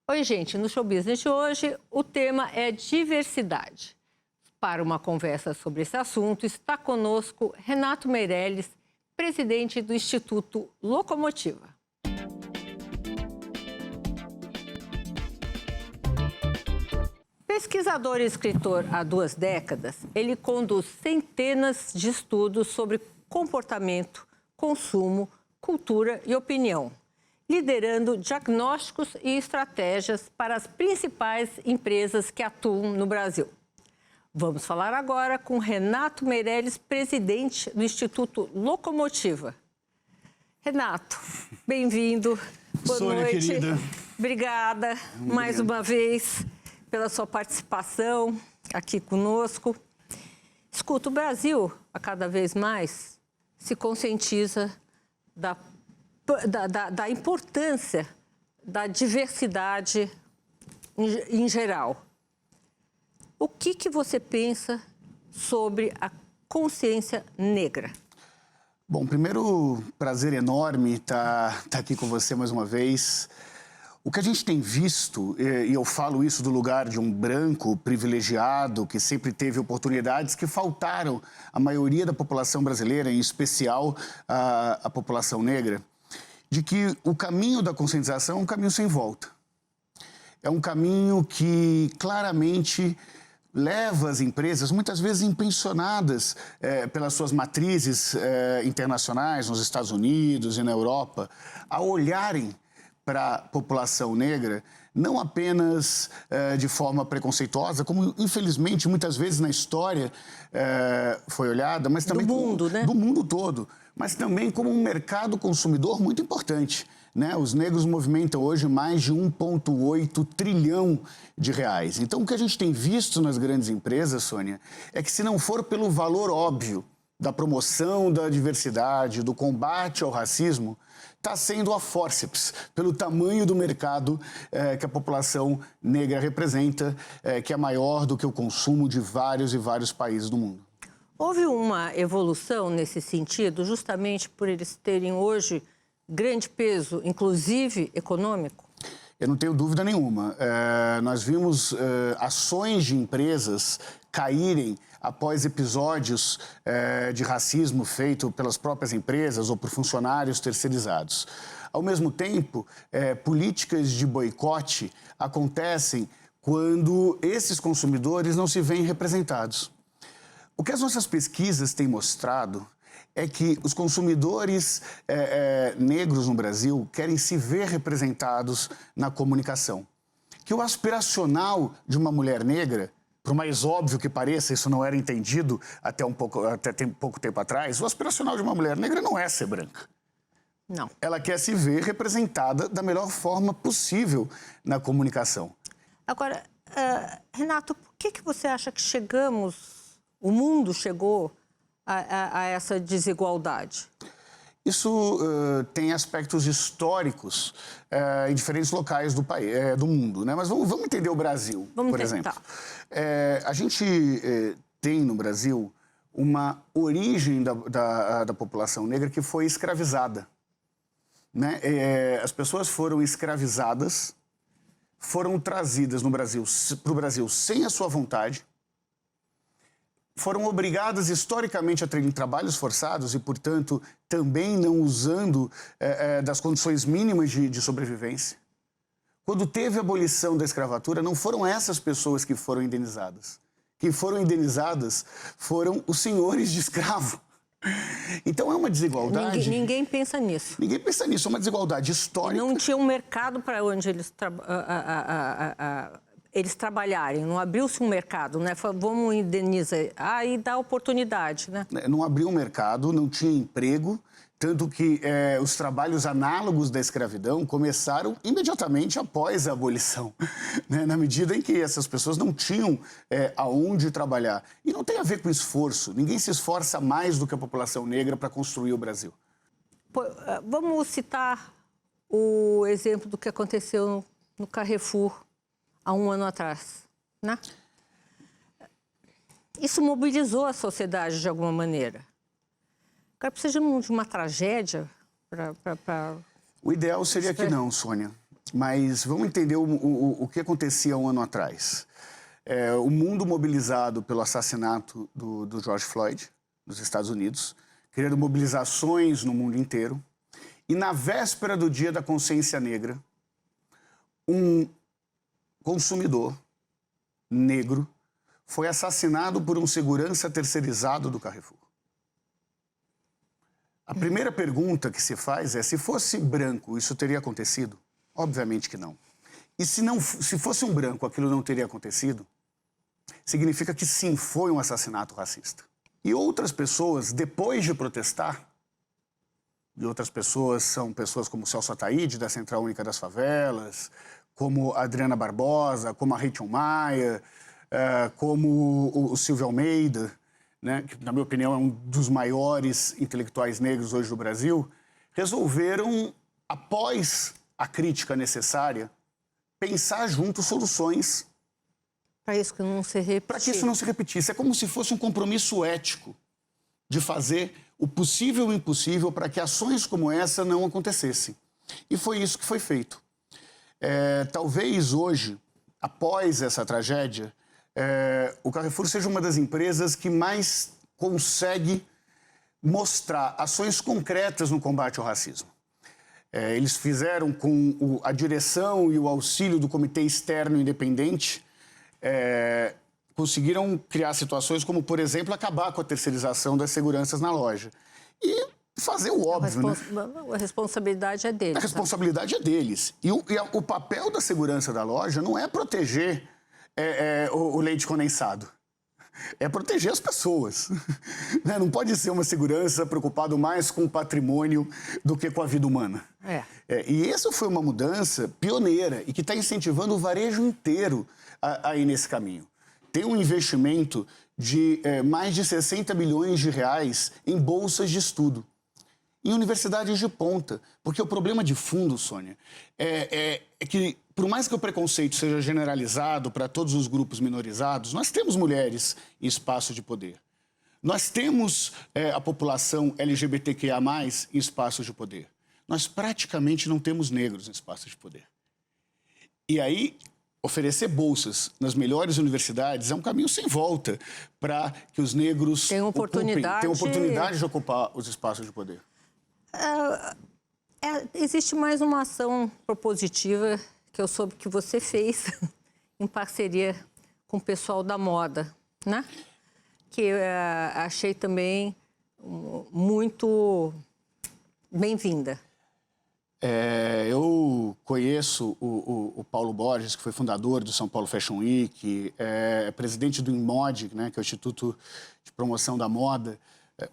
Oi, gente, no Show Business de hoje o tema é diversidade. Para uma conversa sobre esse assunto está conosco Renato Meirelles, presidente do Instituto Locomotiva. Pesquisador e escritor há 2 décadas, ele conduz centenas de estudos sobre comportamento, consumo, cultura e opinião, liderando diagnósticos e estratégias para as principais empresas que atuam no Brasil. Vamos falar agora com Renato Meirelles, presidente do Instituto Locomotiva. Renato, bem-vindo. Boa Sônia, noite. querida. Obrigada mais uma vez pela sua participação aqui conosco. Escuta, o Brasil, a cada vez mais, se conscientiza da importância da diversidade em geral. O que você pensa sobre a consciência negra? Bom, primeiro, prazer enorme estar aqui com você mais uma vez. O que a gente tem visto, e eu falo isso do lugar de um branco privilegiado, que sempre teve oportunidades que faltaram à maioria da população brasileira, em especial a população negra, de que o caminho da conscientização é um caminho sem volta. É um caminho que claramente leva as empresas, muitas vezes impressionadas pelas suas matrizes internacionais, nos Estados Unidos e na Europa, a olharem para a população negra, não apenas de forma preconceituosa, como infelizmente muitas vezes na história foi olhada, mas também do mundo, né? Do mundo todo, mas também como um mercado consumidor muito importante, né? Os negros movimentam hoje mais de 1,8 trilhão de reais. Então, o que a gente tem visto nas grandes empresas, Sônia, é que se não for pelo valor óbvio da promoção da diversidade, do combate ao racismo, está sendo a fórceps, pelo tamanho do mercado que a população negra representa, que é maior do que o consumo de vários e vários países do mundo. Houve uma evolução nesse sentido, justamente por eles terem hoje grande peso, inclusive econômico? Eu não tenho dúvida nenhuma. Nós vimos ações de empresas caírem após episódios de racismo feito pelas próprias empresas ou por funcionários terceirizados. Ao mesmo tempo, políticas de boicote acontecem quando esses consumidores não se veem representados. O que as nossas pesquisas têm mostrado é que os consumidores negros no Brasil querem se ver representados na comunicação. Que o aspiracional de uma mulher negra, por mais óbvio que pareça, isso não era entendido até pouco tempo atrás, o aspiracional de uma mulher negra não é ser branca. Não. Ela quer se ver representada da melhor forma possível na comunicação. Agora, Renato, por que você acha que o mundo chegou a essa desigualdade? Isso tem aspectos históricos em diferentes locais do mundo, né? Mas vamos entender o Brasil, por exemplo. A gente tem no Brasil uma origem da população negra que foi escravizada, né? As pessoas foram escravizadas, foram trazidas para o Brasil sem a sua vontade, foram obrigadas historicamente a terem trabalhos forçados e, portanto, também não usando das condições mínimas de sobrevivência. Quando teve a abolição da escravatura, não foram essas pessoas que foram indenizadas. Quem foram indenizadas foram os senhores de escravo. Então é uma desigualdade... Ninguém pensa nisso. Ninguém pensa nisso, é uma desigualdade histórica. Não tinha um mercado para onde eles trabalharem, não abriu-se um mercado, né? Vamos indenizar, aí dá oportunidade, né? Não abriu um mercado, não tinha emprego, tanto que os trabalhos análogos da escravidão começaram imediatamente após a abolição, né? Na medida em que essas pessoas não tinham aonde trabalhar. E não tem a ver com esforço, ninguém se esforça mais do que a população negra para construir o Brasil. Vamos citar o exemplo do que aconteceu no Carrefour há 1 ano atrás, né? Isso mobilizou a sociedade de alguma maneira. Agora, precisa de uma tragédia para... O ideal seria que não, Sônia. mas vamos entender o que acontecia um ano atrás. O mundo mobilizado pelo assassinato do George Floyd, nos Estados Unidos, criando mobilizações no mundo inteiro. E na véspera do Dia da Consciência Negra, um consumidor negro foi assassinado por um segurança terceirizado do Carrefour. A primeira pergunta que se faz é: se fosse branco, isso teria acontecido? Obviamente que não. E se fosse um branco, aquilo não teria acontecido? Significa que sim, foi um assassinato racista. E outras pessoas, depois de protestar, e outras pessoas são pessoas como o Celso Ataíde, da Central Única das Favelas, como a Adriana Barbosa, como a Rachel Maia, como o Silvio Almeida, né, que, na minha opinião, é um dos maiores intelectuais negros hoje do Brasil, resolveram, após a crítica necessária, pensar juntos soluções para isso que não se repetisse. Para que isso não se repetisse. É como se fosse um compromisso ético de fazer o possível e o impossível para que ações como essa não acontecessem. E foi isso que foi feito. Talvez hoje, após essa tragédia, o Carrefour seja uma das empresas que mais consegue mostrar ações concretas no combate ao racismo. Eles fizeram com a direção e o auxílio do Comitê Externo Independente, conseguiram criar situações como, por exemplo, acabar com a terceirização das seguranças na loja. E fazer o óbvio, né? A responsabilidade é deles. A responsabilidade é deles. E o papel da segurança da loja não é proteger o leite condensado. É proteger as pessoas. Não pode ser uma segurança preocupada mais com o patrimônio do que com a vida humana. E essa foi uma mudança pioneira e que está incentivando o varejo inteiro a ir nesse caminho. Tem um investimento de mais de 60 bilhões de reais em bolsas de estudo, em universidades de ponta. Porque o problema de fundo, Sônia, é que, por mais que o preconceito seja generalizado para todos os grupos minorizados, nós temos mulheres em espaço de poder. Nós temos a população LGBTQIA+, em espaços de poder. Nós praticamente não temos negros em espaços de poder. E aí, oferecer bolsas nas melhores universidades é um caminho sem volta para que os negros tenham oportunidade de ocupar os espaços de poder. Existe mais uma ação propositiva que eu soube que você fez em parceria com o pessoal da moda, né? Que eu achei também muito bem-vinda. Eu conheço o Paulo Borges, que foi fundador do São Paulo Fashion Week, é presidente do InMod, né, que é o Instituto de Promoção da Moda,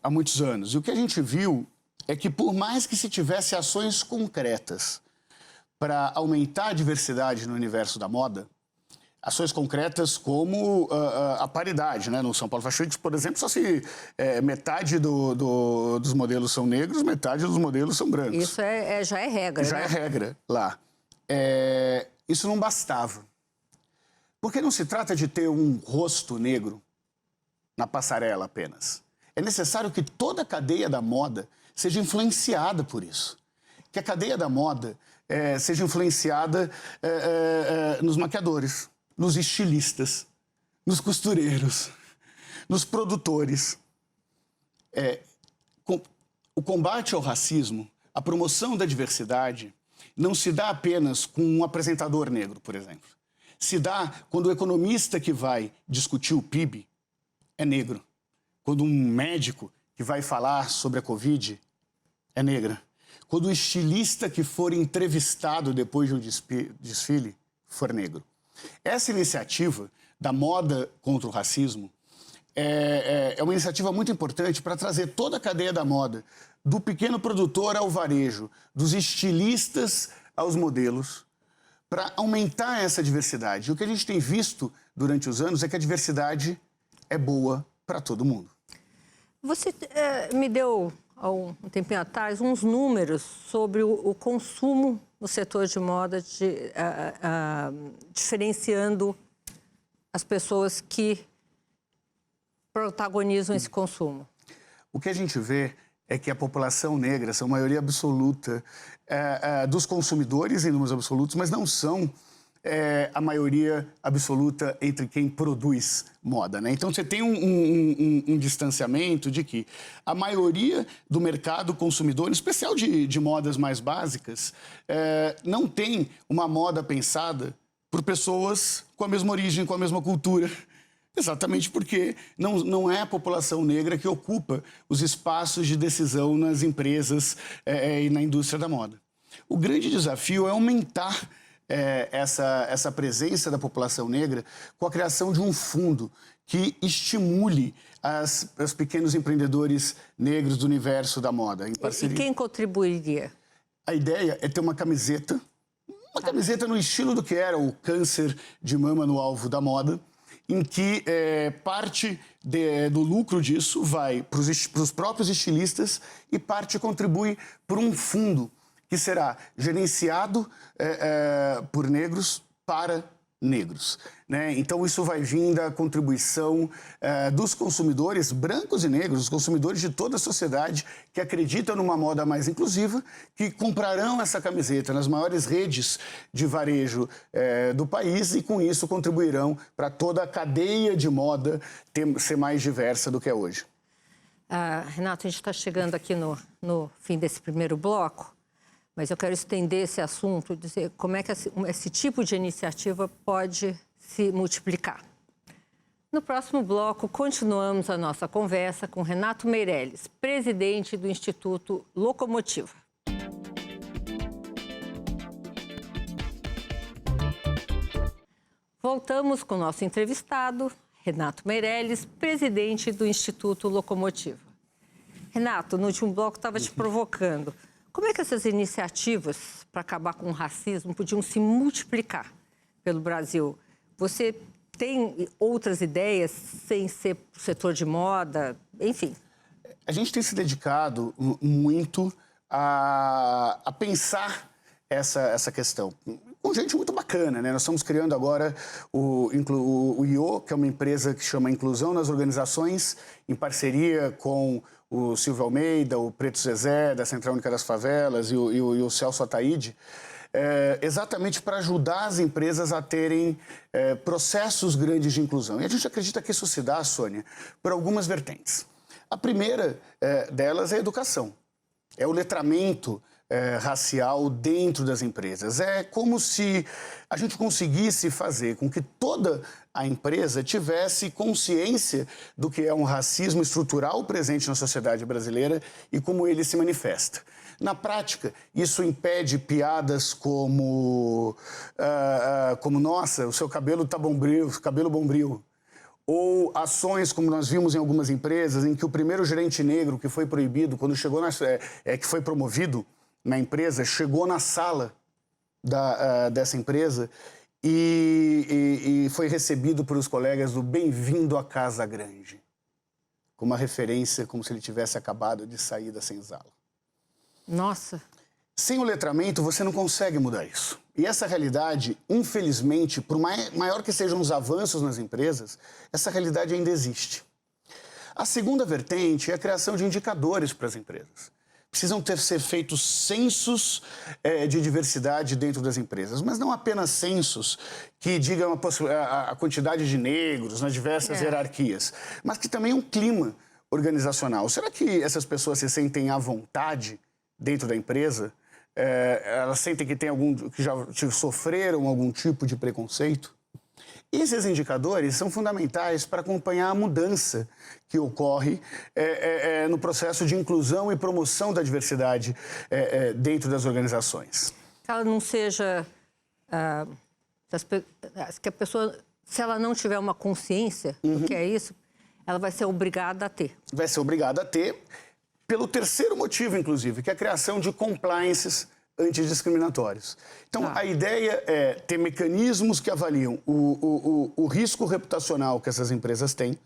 há muitos anos. E o que a gente viu é que, por mais que se tivesse ações concretas para aumentar a diversidade no universo da moda, ações concretas como a paridade, né? No São Paulo Fashion Week, por exemplo, só se metade dos modelos são negros, metade dos modelos são brancos. Isso já é regra, Já né? é regra lá. Isso não bastava. Porque não se trata de ter um rosto negro na passarela apenas. É necessário que toda a cadeia da moda seja influenciada por isso. Que a cadeia da moda seja influenciada nos maquiadores, nos estilistas, nos costureiros, nos produtores. O combate ao racismo, a promoção da diversidade, não se dá apenas com um apresentador negro, por exemplo. Se dá quando o economista que vai discutir o PIB é negro. Quando um médico que vai falar sobre a Covid é negra. Quando o estilista que for entrevistado depois de um desfile for negro. Essa iniciativa da moda contra o racismo é uma iniciativa muito importante para trazer toda a cadeia da moda, do pequeno produtor ao varejo, dos estilistas aos modelos, para aumentar essa diversidade. E o que a gente tem visto durante os anos é que a diversidade é boa para todo mundo. Você me deu, há um tempinho atrás, uns números sobre o consumo no setor de moda, diferenciando as pessoas que protagonizam esse consumo. O que a gente vê é que a população negra são maioria absoluta dos consumidores em números absolutos, mas não são a maioria absoluta entre quem produz moda, né? Então, você tem um distanciamento de que a maioria do mercado consumidor, em especial de modas mais básicas, não tem uma moda pensada por pessoas com a mesma origem, com a mesma cultura. Exatamente porque não é a população negra que ocupa os espaços de decisão nas empresas e na indústria da moda. O grande desafio é aumentar essa presença da população negra com a criação de um fundo que estimule os pequenos empreendedores negros do universo da moda. Em parceria. E quem contribuiria? A ideia é ter uma camiseta no estilo do que era o câncer de mama no alvo da moda, em que parte do lucro disso vai para os próprios estilistas e parte contribui para um fundo que será gerenciado por negros para negros, né? Então, isso vai vir da contribuição dos consumidores brancos e negros, os consumidores de toda a sociedade que acreditam numa moda mais inclusiva, que comprarão essa camiseta nas maiores redes de varejo do país e, com isso, contribuirão para toda a cadeia de moda ser mais diversa do que é hoje. Renato, a gente está chegando aqui no fim desse primeiro bloco. Mas eu quero estender esse assunto, dizer como é que esse tipo de iniciativa pode se multiplicar. No próximo bloco, continuamos a nossa conversa com Renato Meirelles, presidente do Instituto Locomotiva. Voltamos com o nosso entrevistado, Renato Meirelles, presidente do Instituto Locomotiva. Renato, no último bloco estava te provocando. Como é que essas iniciativas para acabar com o racismo podiam se multiplicar pelo Brasil? Você tem outras ideias sem ser o setor de moda, enfim? A gente tem se dedicado muito a pensar essa questão. Com gente muito bacana, né? Nós estamos criando agora o IO, que é uma empresa que chama Inclusão nas Organizações, em parceria com o Silvio Almeida, o Preto Zezé, da Central Única das Favelas, e o Celso Ataíde, exatamente para ajudar as empresas a terem processos grandes de inclusão. E a gente acredita que isso se dá, Sônia, por algumas vertentes. A primeira delas é a educação, é o letramento racial dentro das empresas. É como se a gente conseguisse fazer com que toda a empresa tivesse consciência do que é um racismo estrutural presente na sociedade brasileira e como ele se manifesta. Na prática, isso impede piadas como nossa, o seu cabelo está bombril, cabelo bombril. Ou ações como nós vimos em algumas empresas, em que o primeiro gerente negro que foi proibido, quando chegou que foi promovido na empresa, chegou na sala dessa empresa e foi recebido por os colegas do bem-vindo à Casa Grande, com uma referência como se ele tivesse acabado de sair da senzala. Nossa! Sem o letramento, você não consegue mudar isso. E essa realidade, infelizmente, por maior que sejam os avanços nas empresas, essa realidade ainda existe. A segunda vertente é a criação de indicadores para as empresas. Precisam ser feitos censos de diversidade dentro das empresas, mas não apenas censos que digam a quantidade de negros nas diversas hierarquias, mas que também um clima organizacional. Será que essas pessoas se sentem à vontade dentro da empresa? Elas sentem que já sofreram algum tipo de preconceito? Esses indicadores são fundamentais para acompanhar a mudança que ocorre no processo de inclusão e promoção da diversidade dentro das organizações. Que ela não seja... que a pessoa, se ela não tiver uma consciência do que é isso, ela vai ser obrigada a ter. Vai ser obrigada a ter, pelo terceiro motivo, inclusive, que é a criação de compliances antidiscriminatórios. Então, a ideia é ter mecanismos que avaliam o risco reputacional que essas empresas têm,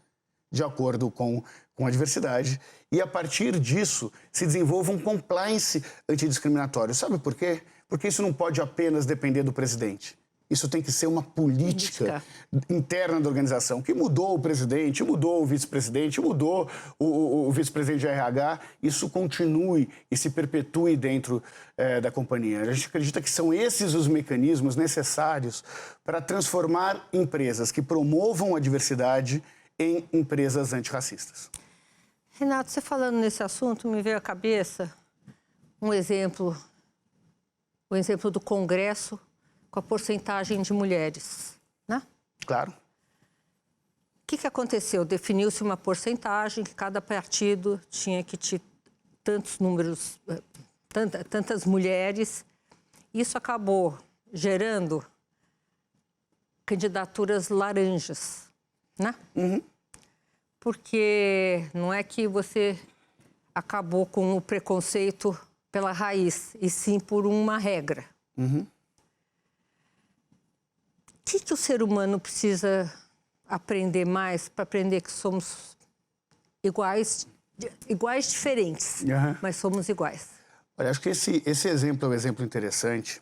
de acordo com a diversidade, e, a partir disso, se desenvolva um compliance antidiscriminatório. Sabe por quê? Porque isso não pode apenas depender do presidente. Isso tem que ser uma política interna da organização, que mudou o presidente, mudou o vice-presidente, mudou o vice-presidente de RH. Isso continue e se perpetue dentro da companhia. A gente acredita que são esses os mecanismos necessários para transformar empresas que promovam a diversidade em empresas antirracistas. Renato, você falando nesse assunto, me veio à cabeça o exemplo do Congresso com a porcentagem de mulheres, né? Claro. O que aconteceu? Definiu-se uma porcentagem que cada partido tinha que ter tantos números, tantas mulheres. Isso acabou gerando candidaturas laranjas, né? Uhum. Porque não é que você acabou com o preconceito pela raiz, e sim por uma regra. Uhum. O que o ser humano precisa aprender mais para aprender que somos iguais diferentes, mas somos iguais? Olha, acho que esse exemplo é um exemplo interessante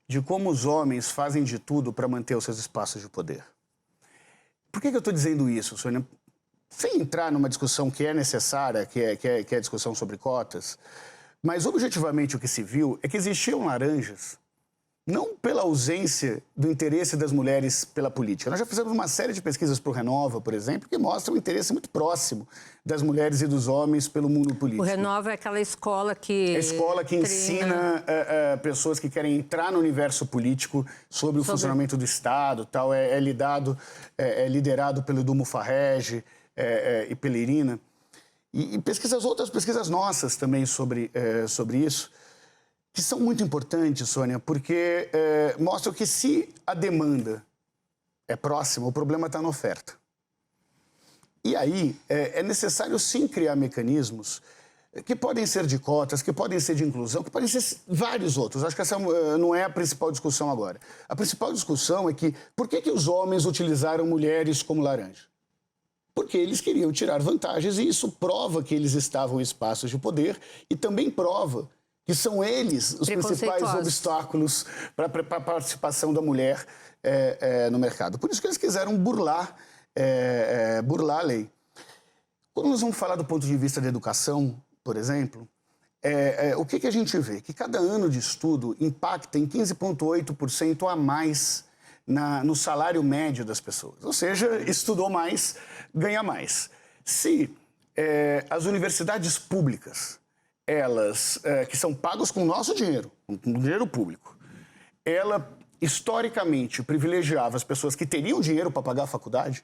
de como os homens fazem de tudo para manter os seus espaços de poder. Por que eu estou dizendo isso, Sônia? Sem entrar numa discussão que é necessária, que é a discussão sobre cotas, mas objetivamente o que se viu é que existiam laranjas, não pela ausência do interesse das mulheres pela política. Nós já fizemos uma série de pesquisas para o Renova, por exemplo, que mostram um interesse muito próximo das mulheres e dos homens pelo mundo político. O Renova é aquela escola que... A escola que ensina pessoas que querem entrar no universo político sobre o funcionamento do Estado, tal. É liderado pelo Edu Mufarrege e pela Irina. E outras pesquisas nossas também sobre isso, que são muito importantes, Sônia, porque mostram que se a demanda é próxima, o problema está na oferta. E aí é necessário sim criar mecanismos que podem ser de cotas, que podem ser de inclusão, que podem ser vários outros. Acho que essa não é a principal discussão agora. A principal discussão é que por que os homens utilizaram mulheres como laranja? Porque eles queriam tirar vantagens e isso prova que eles estavam em espaços de poder e também prova que são eles os principais obstáculos para a participação da mulher no mercado. Por isso que eles quiseram burlar a lei. Quando nós vamos falar do ponto de vista da educação, por exemplo, o que a gente vê? Que cada ano de estudo impacta em 15,8% a mais no salário médio das pessoas. Ou seja, estudou mais, ganha mais. Se as universidades públicas, elas que são pagas com o nosso dinheiro, com dinheiro público, ela historicamente privilegiava as pessoas que teriam dinheiro para pagar a faculdade,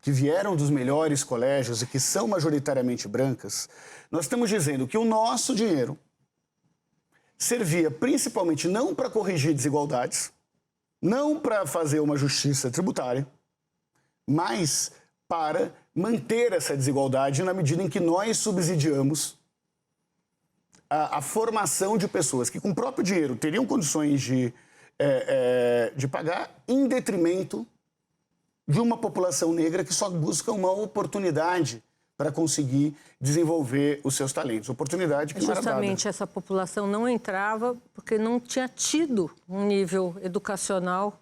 que vieram dos melhores colégios e que são majoritariamente brancas, nós estamos dizendo que o nosso dinheiro servia principalmente não para corrigir desigualdades, não para fazer uma justiça tributária, mas para manter essa desigualdade na medida em que nós subsidiamos a formação de pessoas que, com o próprio dinheiro, teriam condições de pagar em detrimento de uma população negra que só busca uma oportunidade para conseguir desenvolver os seus talentos. Oportunidade que não era dada. Justamente essa população não entrava porque não tinha tido um nível educacional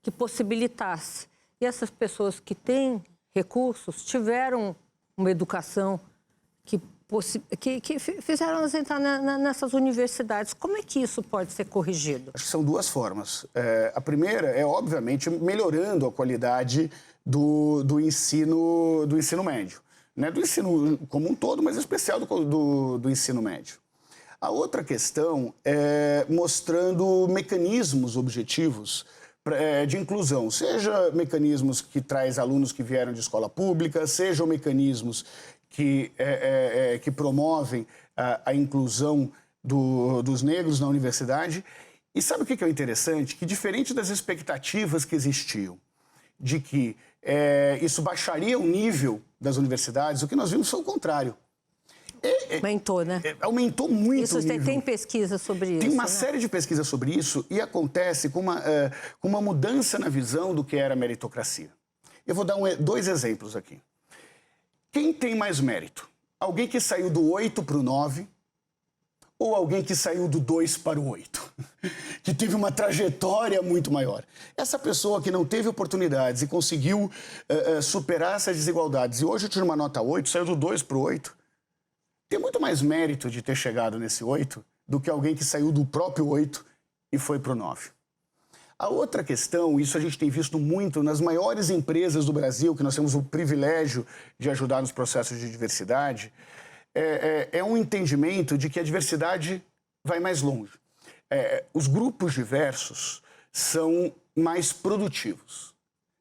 que possibilitasse. E essas pessoas que têm recursos tiveram uma educação que fizeram elas entrar nessas universidades. Como é que isso pode ser corrigido? Acho que são duas formas. A primeira é, obviamente, melhorando a qualidade do ensino médio. Né? Do ensino como um todo, mas em especial do ensino médio. A outra questão é mostrando mecanismos objetivos de inclusão, seja mecanismos que traz alunos que vieram de escola pública, sejam mecanismos que promovem a inclusão dos negros na universidade. E sabe o que é interessante? Que diferente das expectativas que existiam de que isso baixaria o nível das universidades, o que nós vimos foi o contrário. Aumentou, né? Aumentou muito isso, o nível. Tem pesquisa sobre isso, Tem uma né? série de pesquisas sobre isso e acontece com uma mudança na visão do que era meritocracia. Eu vou dar dois exemplos aqui. Quem tem mais mérito? Alguém que saiu do 8 para o 9 ou alguém que saiu do 2 para o 8, que teve uma trajetória muito maior? Essa pessoa que não teve oportunidades e conseguiu superar essas desigualdades e hoje tira uma nota 8, saiu do 2 para o 8, tem muito mais mérito de ter chegado nesse 8 do que alguém que saiu do próprio 8 e foi para o 9. A outra questão, isso a gente tem visto muito nas maiores empresas do Brasil, que nós temos o privilégio de ajudar nos processos de diversidade, é um entendimento de que a diversidade vai mais longe. Os grupos diversos são mais produtivos,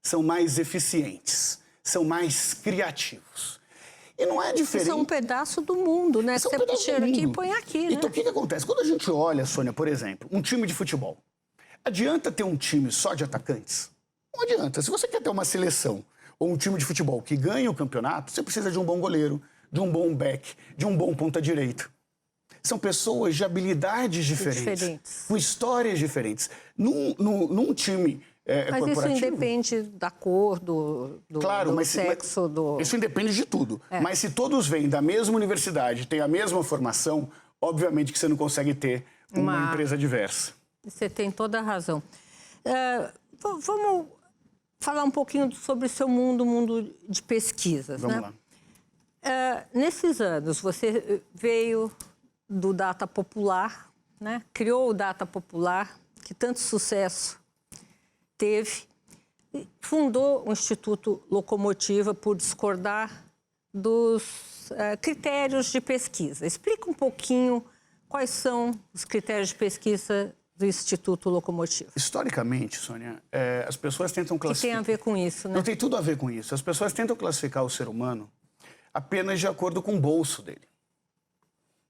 são mais eficientes, são mais criativos. E não é diferente... Isso é um pedaço do mundo, né? Você tira aqui e põe aqui, né? Então, o que acontece? Quando a gente olha, Sônia, por exemplo, um time de futebol, adianta ter um time só de atacantes? Não adianta. Se você quer ter uma seleção ou um time de futebol que ganhe o campeonato, você precisa de um bom goleiro, de um bom back, de um bom ponta-direita. São pessoas de habilidades diferentes, com histórias diferentes. Num time mas corporativo... isso independe da cor, do sexo, do... Isso independe de tudo. Mas se todos vêm da mesma universidade, têm a mesma formação, obviamente que você não consegue ter uma empresa diversa. Você tem toda a razão. Vamos falar um pouquinho sobre o seu mundo de pesquisas. Vamos lá. Nesses anos, você veio do Data Popular, né? Criou o Data Popular, que tanto sucesso teve, fundou o Instituto Locomotiva por discordar dos critérios de pesquisa. Explica um pouquinho quais são os critérios de pesquisa do Instituto Locomotiva. Historicamente, Sônia, as pessoas tentam classificar... Que tem a ver com isso, né? Não tem tudo a ver com isso. As pessoas tentam classificar o ser humano apenas de acordo com o bolso dele.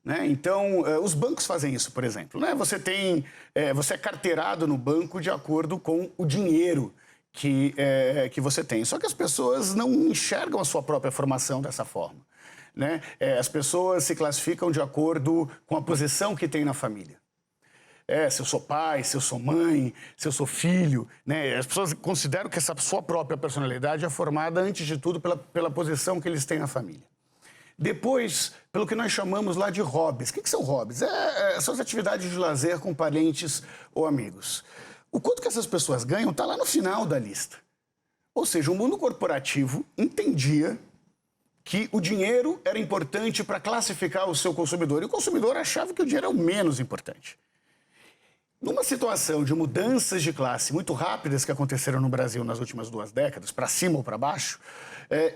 Né? Então, os bancos fazem isso, por exemplo. Né? Você é carteirado no banco de acordo com o dinheiro que você tem. Só que as pessoas não enxergam a sua própria formação dessa forma. Né? As pessoas se classificam de acordo com a posição que tem na família. Se eu sou pai, se eu sou mãe, se eu sou filho, né? As pessoas consideram que essa sua própria personalidade é formada, antes de tudo, pela posição que eles têm na família. Depois, pelo que nós chamamos lá de hobbies. O que são hobbies? São as atividades de lazer com parentes ou amigos. O quanto que essas pessoas ganham está lá no final da lista. Ou seja, o mundo corporativo entendia que o dinheiro era importante para classificar o seu consumidor. E o consumidor achava que o dinheiro é o menos importante. Numa situação de mudanças de classe muito rápidas que aconteceram no Brasil nas últimas 2 décadas, para cima ou para baixo,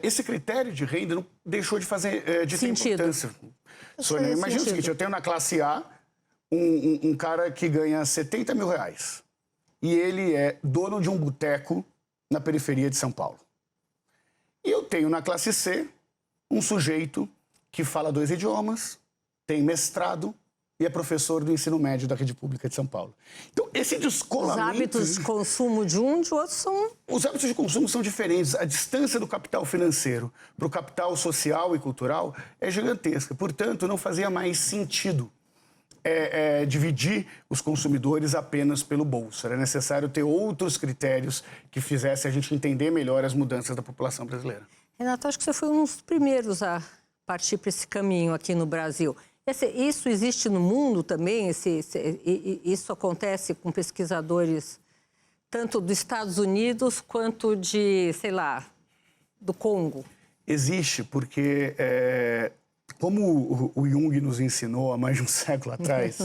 esse critério de renda não deixou de ter importância. Sônia, imagina o seguinte, eu tenho na classe A um cara que ganha 70 mil reais e ele é dono de um boteco na periferia de São Paulo. E eu tenho na classe C um sujeito que fala 2 idiomas, tem mestrado, e é professor do ensino médio da rede pública de São Paulo. Então, esse descolamento... Os hábitos de consumo de um de outro são... Os hábitos de consumo são diferentes. A distância do capital financeiro para o capital social e cultural é gigantesca. Portanto, não fazia mais sentido dividir os consumidores apenas pelo bolso. Era necessário ter outros critérios que fizessem a gente entender melhor as mudanças da população brasileira. Renato, acho que você foi um dos primeiros a partir para esse caminho aqui no Brasil. Isso existe no mundo também? Isso acontece com pesquisadores tanto dos Estados Unidos quanto de, sei lá, do Congo? Existe, porque, como o Jung nos ensinou há mais de um século atrás,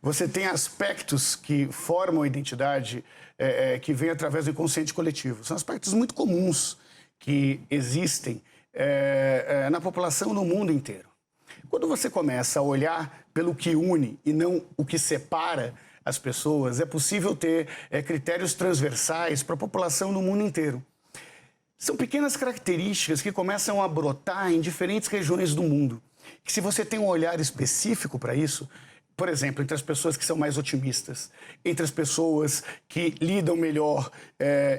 você tem aspectos que formam a identidade que vêm através do inconsciente coletivo. São aspectos muito comuns que existem na população no mundo inteiro. Quando você começa a olhar pelo que une e não o que separa as pessoas, é possível ter critérios transversais para a população no mundo inteiro. São pequenas características que começam a brotar em diferentes regiões do mundo. Que se você tem um olhar específico para isso, por exemplo, entre as pessoas que são mais otimistas, entre as pessoas que lidam melhor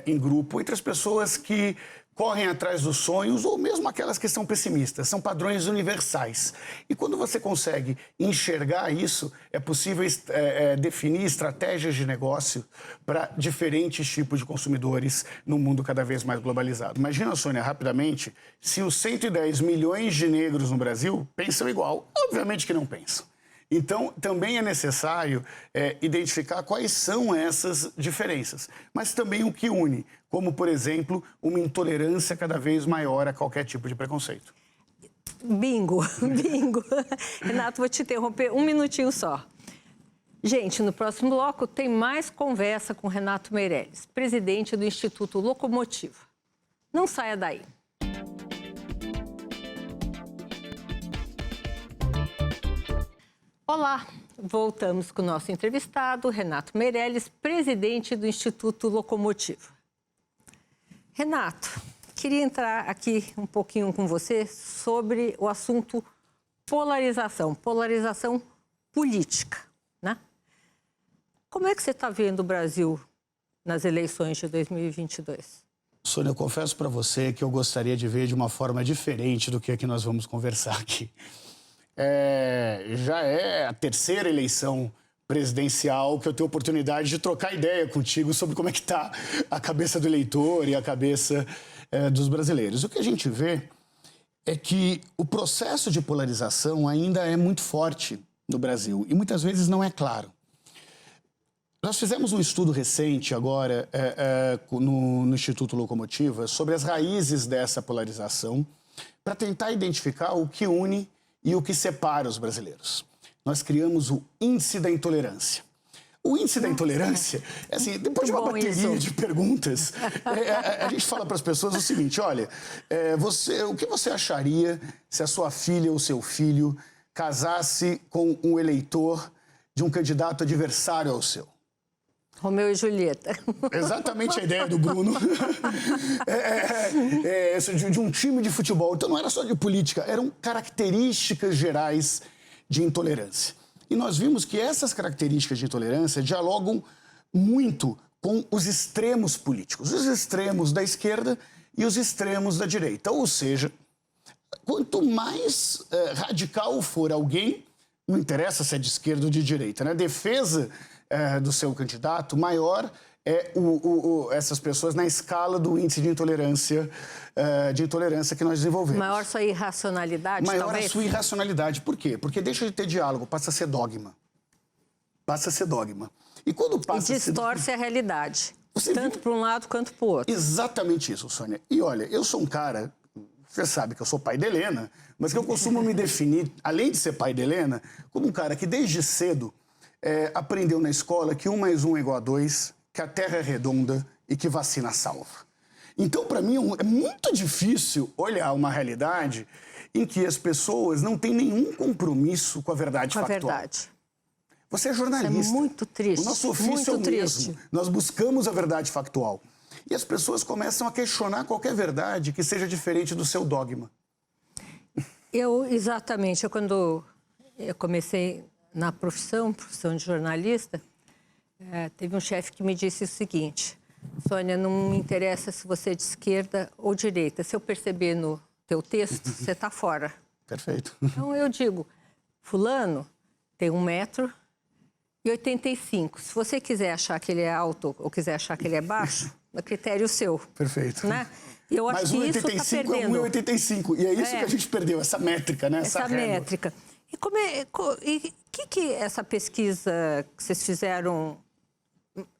em grupo, entre as pessoas que correm atrás dos sonhos ou mesmo aquelas que são pessimistas. São padrões universais. E quando você consegue enxergar isso, é possível definir estratégias de negócio para diferentes tipos de consumidores num mundo cada vez mais globalizado. Imagina, Sônia, rapidamente, se os 110 milhões de negros no Brasil pensam igual. Obviamente que não pensam. Então, também é necessário identificar quais são essas diferenças, mas também o que une, como, por exemplo, uma intolerância cada vez maior a qualquer tipo de preconceito. Bingo, bingo. Renato, vou te interromper um minutinho só. Gente, no próximo bloco tem mais conversa com Renato Meirelles, presidente do Instituto Locomotiva. Não saia daí. Olá, voltamos com o nosso entrevistado, Renato Meirelles, presidente do Instituto Locomotiva. Renato, queria entrar aqui um pouquinho com você sobre o assunto polarização política, né? Como é que você está vendo o Brasil nas eleições de 2022? Sônia, eu confesso para você que eu gostaria de ver de uma forma diferente do que é que nós vamos conversar aqui. Já é a terceira eleição presidencial que eu tenho oportunidade de trocar ideia contigo sobre como é que está a cabeça do eleitor e a cabeça dos brasileiros. O que a gente vê é que o processo de polarização ainda é muito forte no Brasil e muitas vezes não é claro. Nós fizemos um estudo recente agora no Instituto Locomotiva sobre as raízes dessa polarização para tentar identificar o que une e o que separa os brasileiros. Nós criamos o Índice da Intolerância. O Índice da Intolerância, assim, depois de uma bateria de perguntas, a gente fala para as pessoas o seguinte, olha, o que você acharia se a sua filha ou seu filho casasse com um eleitor de um candidato adversário ao seu? Romeu e Julieta. Exatamente a ideia do Bruno. De um time de futebol. Então não era só de política, eram características gerais de intolerância. E nós vimos que essas características de intolerância dialogam muito com os extremos políticos. Os extremos da esquerda e os extremos da direita. Ou seja, quanto mais radical for alguém, não interessa se é de esquerda ou de direita, né? Defesa do seu candidato, maior essas pessoas na escala do índice de intolerância que nós desenvolvemos. Maior sua irracionalidade, maior talvez? A sua irracionalidade. Por quê? Porque deixa de ter diálogo, passa a ser dogma. Passa a ser dogma. E quando passa e distorce a realidade. Você tanto para um lado quanto para o outro. Exatamente isso, Sônia. E olha, eu sou um cara, você sabe que eu sou pai da Helena, mas que eu costumo me definir, além de ser pai da Helena, como um cara que desde cedo aprendeu na escola que 1 mais 1 é igual a 2, que a Terra é redonda e que vacina salva. Então, para mim, é muito difícil olhar uma realidade em que as pessoas não têm nenhum compromisso com a verdade factual. Com a verdade. Você é jornalista. Isso é muito triste. O nosso ofício é o mesmo. Nós buscamos a verdade factual. E as pessoas começam a questionar qualquer verdade que seja diferente do seu dogma. Exatamente. Quando eu comecei na profissão de jornalista, teve um chefe que me disse o seguinte: Sônia, não me interessa se você é de esquerda ou direita. Se eu perceber no teu texto, você está fora. Perfeito. Então eu digo, fulano tem 1,85 m. Se você quiser achar que ele é alto ou quiser achar que ele é baixo, é critério seu. Perfeito. Né? E eu acho que isso está perdendo. Mas 1,85 m. E é isso que a gente perdeu, essa métrica, né? Essa métrica. E que essa pesquisa que vocês fizeram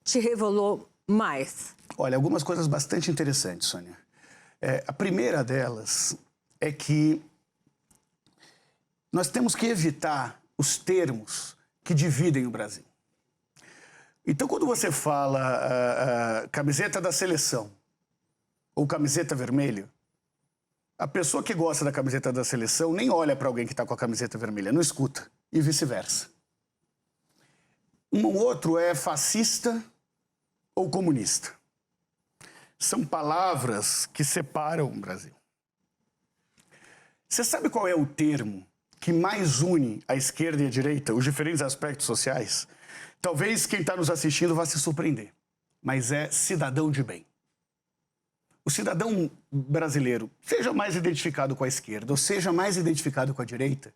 te revelou mais? Olha, algumas coisas bastante interessantes, Sônia. A primeira delas é que nós temos que evitar os termos que dividem o Brasil. Então, quando você fala camiseta da seleção ou camiseta vermelha, a pessoa que gosta da camiseta da seleção nem olha para alguém que está com a camiseta vermelha, não escuta, e vice-versa. Um outro é fascista ou comunista. São palavras que separam o Brasil. Você sabe qual é o termo que mais une a esquerda e a direita, os diferentes aspectos sociais? Talvez quem está nos assistindo vá se surpreender, mas é cidadão de bem. O cidadão brasileiro, seja mais identificado com a esquerda ou seja mais identificado com a direita,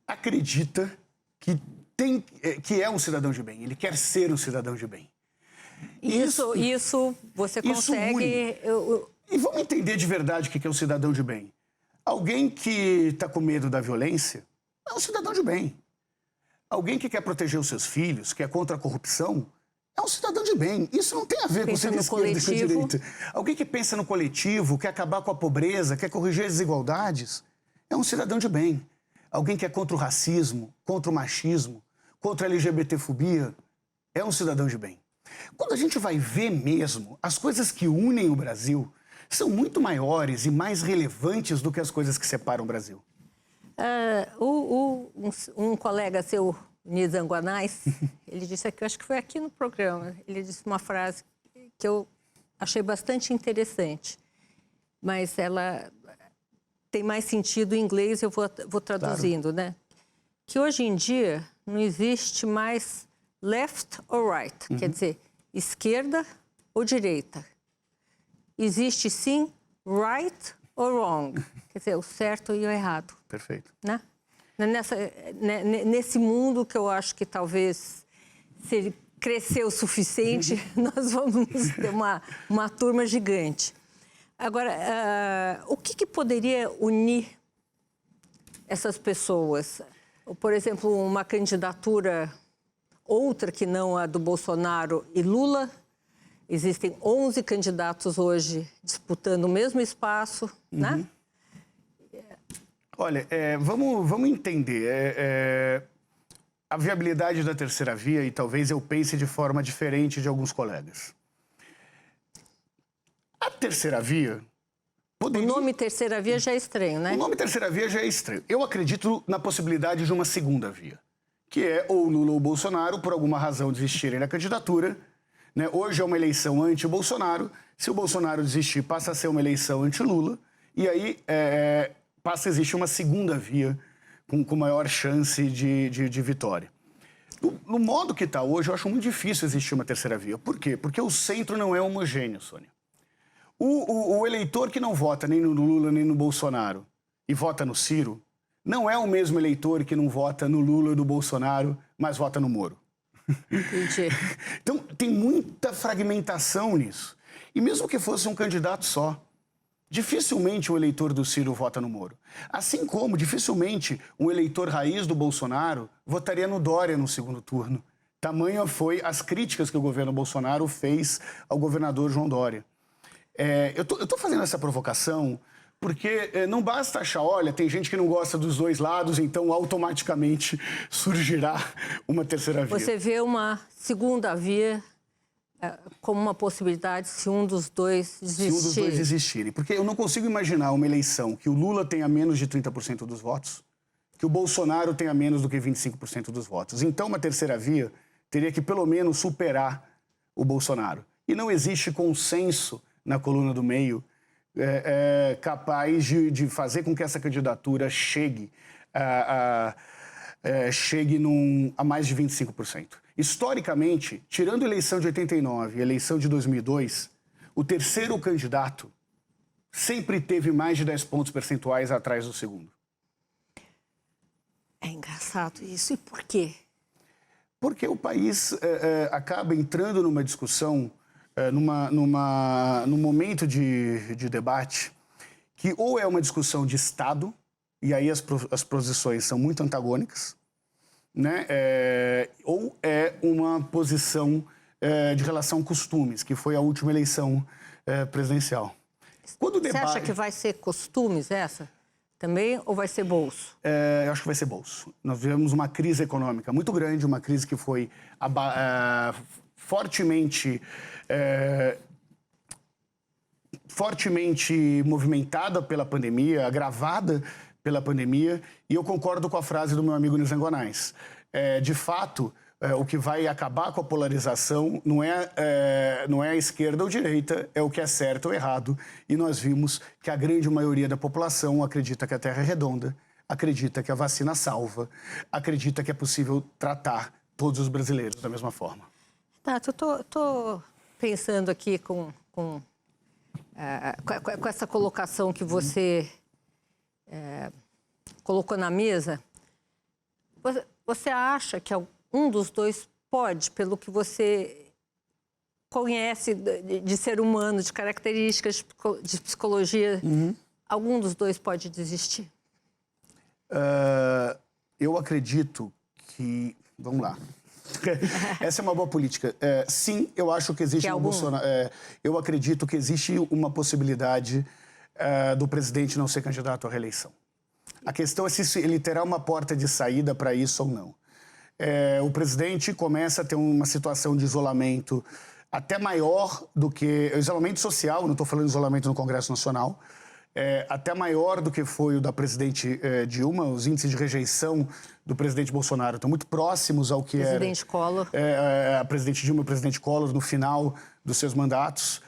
acredita que é um cidadão de bem, ele quer ser um cidadão de bem. Isso você consegue... E vamos entender de verdade o que é um cidadão de bem. Alguém que está com medo da violência é um cidadão de bem. Alguém que quer proteger os seus filhos, que é contra a corrupção, é um cidadão de bem. Isso não tem a ver com ser de esquerda e com direita. Alguém que pensa no coletivo, quer acabar com a pobreza, quer corrigir as desigualdades, é um cidadão de bem. Alguém que é contra o racismo, contra o machismo, contra a LGBTfobia, é um cidadão de bem. Quando a gente vai ver mesmo, as coisas que unem o Brasil são muito maiores e mais relevantes do que as coisas que separam o Brasil. Um colega seu, Nizam Guanais, ele disse aqui, eu acho que foi aqui no programa, ele disse uma frase que eu achei bastante interessante, mas ela tem mais sentido em inglês, eu vou traduzindo, claro, né? Que hoje em dia não existe mais left or right, quer dizer, esquerda ou direita. Existe sim right or wrong, quer dizer, o certo e o errado. Perfeito. Né? Nesse mundo que eu acho que talvez, se ele crescer o suficiente, nós vamos ter uma turma gigante. Agora, o que poderia unir essas pessoas? Por exemplo, uma candidatura, outra que não a do Bolsonaro e Lula. Existem 11 candidatos hoje disputando o mesmo espaço, né? Olha, vamos entender a viabilidade da terceira via e talvez eu pense de forma diferente de alguns colegas. A terceira via poderia... O nome terceira via já é estranho, né? O nome terceira via já é estranho. Eu acredito na possibilidade de uma segunda via, que é ou Lula ou Bolsonaro, por alguma razão, desistirem da candidatura. Né? Hoje é uma eleição anti-Bolsonaro. Se o Bolsonaro desistir, passa a ser uma eleição anti-Lula. E aí passa a existir uma segunda via com maior chance de vitória. No modo que está hoje, eu acho muito difícil existir uma terceira via. Por quê? Porque o centro não é homogêneo, Sônia. O eleitor que não vota nem no Lula nem no Bolsonaro e vota no Ciro, não é o mesmo eleitor que não vota no Lula e no Bolsonaro, mas vota no Moro. Entendi. Então, tem muita fragmentação nisso. E mesmo que fosse um candidato só, dificilmente o eleitor do Ciro vota no Moro. Assim como, dificilmente, um eleitor raiz do Bolsonaro votaria no Dória no segundo turno. Tamanha foi as críticas que o governo Bolsonaro fez ao governador João Dória. Eu tô fazendo essa provocação porque não basta achar, olha, tem gente que não gosta dos dois lados, então automaticamente surgirá uma terceira via. Você vê uma segunda via como uma possibilidade se um dos dois desistir? Se um dos dois desistirem. Porque eu não consigo imaginar uma eleição que o Lula tenha menos de 30% dos votos, que o Bolsonaro tenha menos do que 25% dos votos. Então, uma terceira via teria que, pelo menos, superar o Bolsonaro. E não existe consenso na coluna do meio capaz de fazer com que essa candidatura chegue a mais de 25%. Historicamente, tirando a eleição de 89 e a eleição de 2002, o terceiro candidato sempre teve mais de 10 pontos percentuais atrás do segundo. É engraçado isso. E por quê? Porque o país acaba entrando numa discussão, num momento de debate, que ou é uma discussão de Estado, e aí as posições são muito antagônicas, né? Ou é uma posição de relação costumes, que foi a última eleição presidencial. Você acha que vai ser costumes essa também, ou vai ser bolso? Eu acho que vai ser bolso. Nós vivemos uma crise econômica muito grande, uma crise que foi fortemente movimentada pela pandemia, agravada pela pandemia, e eu concordo com a frase do meu amigo Nizam Guanais. De fato, o que vai acabar com a polarização não é a esquerda ou direita, é o que é certo ou errado. E nós vimos que a grande maioria da população acredita que a Terra é redonda, acredita que a vacina salva, acredita que é possível tratar todos os brasileiros da mesma forma. Tato, eu tô pensando aqui com essa colocação que você colocou na mesa. Você acha que um dos dois pode, pelo que você conhece de ser humano, de características, de psicologia, algum dos dois pode desistir? Eu acredito que... Vamos lá. Essa é uma boa política. Sim, eu acho que existe um Bolsonaro. Eu acredito que existe uma possibilidade do presidente não ser candidato à reeleição. A questão é se ele terá uma porta de saída para isso ou não. O presidente começa a ter uma situação de isolamento até maior do que... Isolamento social, não estou falando de isolamento no Congresso Nacional, até maior do que foi o da presidente Dilma. Os índices de rejeição do presidente Bolsonaro estão muito próximos ao que presidente Collor. A presidente Dilma e o presidente Collor no final dos seus mandatos.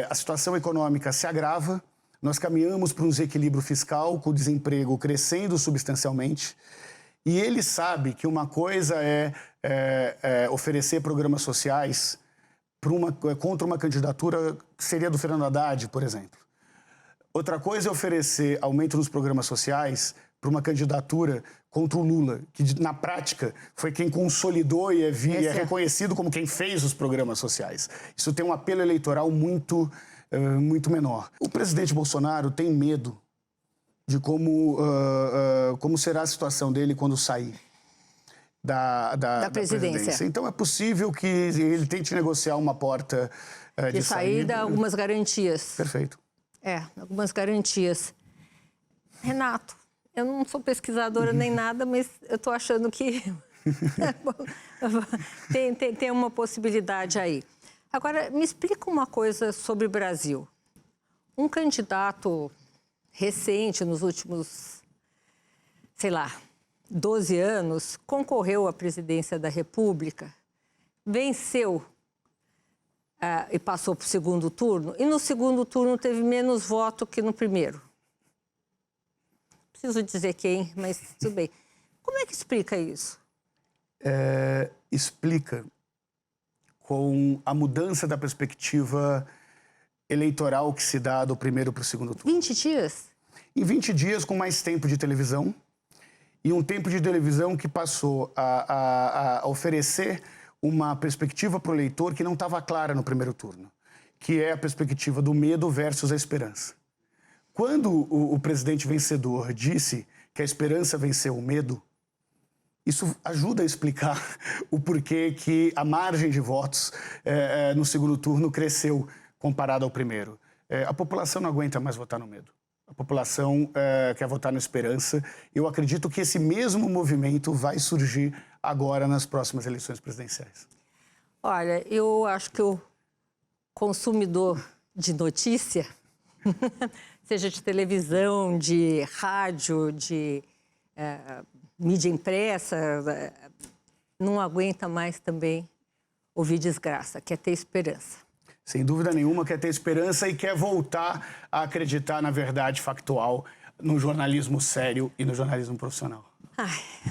A situação econômica se agrava, nós caminhamos para um desequilíbrio fiscal, com o desemprego crescendo substancialmente, e ele sabe que uma coisa é oferecer programas sociais contra uma candidatura que seria do Fernando Haddad, por exemplo. Outra coisa é oferecer aumento nos programas sociais para uma candidatura contra o Lula, que na prática foi quem consolidou e é reconhecido como quem fez os programas sociais. Isso tem um apelo eleitoral muito menor. O presidente Bolsonaro tem medo de como será a situação dele quando sair da presidência. Então é possível que ele tente negociar uma porta de saída. Algumas garantias. Perfeito. Algumas garantias. Renato, eu não sou pesquisadora nem nada, mas eu estou achando que tem uma possibilidade aí. Agora, me explica uma coisa sobre o Brasil. Um candidato recente, nos últimos, 12 anos, concorreu à presidência da República, venceu e passou para o segundo turno, e no segundo turno teve menos voto que no primeiro. Preciso dizer quem, mas tudo bem. Como é que explica isso? Explica com a mudança da perspectiva eleitoral que se dá do primeiro para o segundo turno. 20 dias? Em 20 dias, com mais tempo de televisão, e um tempo de televisão que passou a oferecer uma perspectiva para o eleitor que não estava clara no primeiro turno, que é a perspectiva do medo versus a esperança. Quando o presidente vencedor disse que a esperança venceu o medo, isso ajuda a explicar o porquê que a margem de votos no segundo turno cresceu comparado ao primeiro. A população não aguenta mais votar no medo. A população quer votar na esperança. Eu acredito que esse mesmo movimento vai surgir agora nas próximas eleições presidenciais. Olha, eu acho que o consumidor de notícia, seja de televisão, de rádio, de mídia impressa, não aguenta mais também ouvir desgraça, quer ter esperança. Sem dúvida nenhuma, quer ter esperança e quer voltar a acreditar na verdade factual, no jornalismo sério e no jornalismo profissional.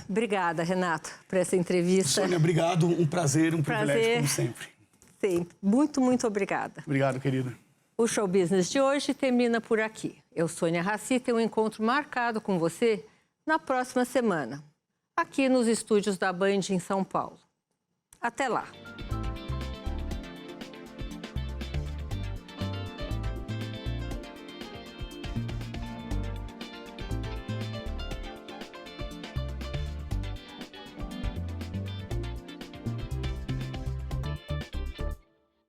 Obrigada, Renato, por essa entrevista. Sônia, obrigado. Um prazer, um privilégio, como sempre. Sempre. Muito, muito obrigada. Obrigado, querida. O Show Business de hoje termina por aqui. Eu, Sônia Raci, tenho um encontro marcado com você na próxima semana, aqui nos estúdios da Band em São Paulo. Até lá!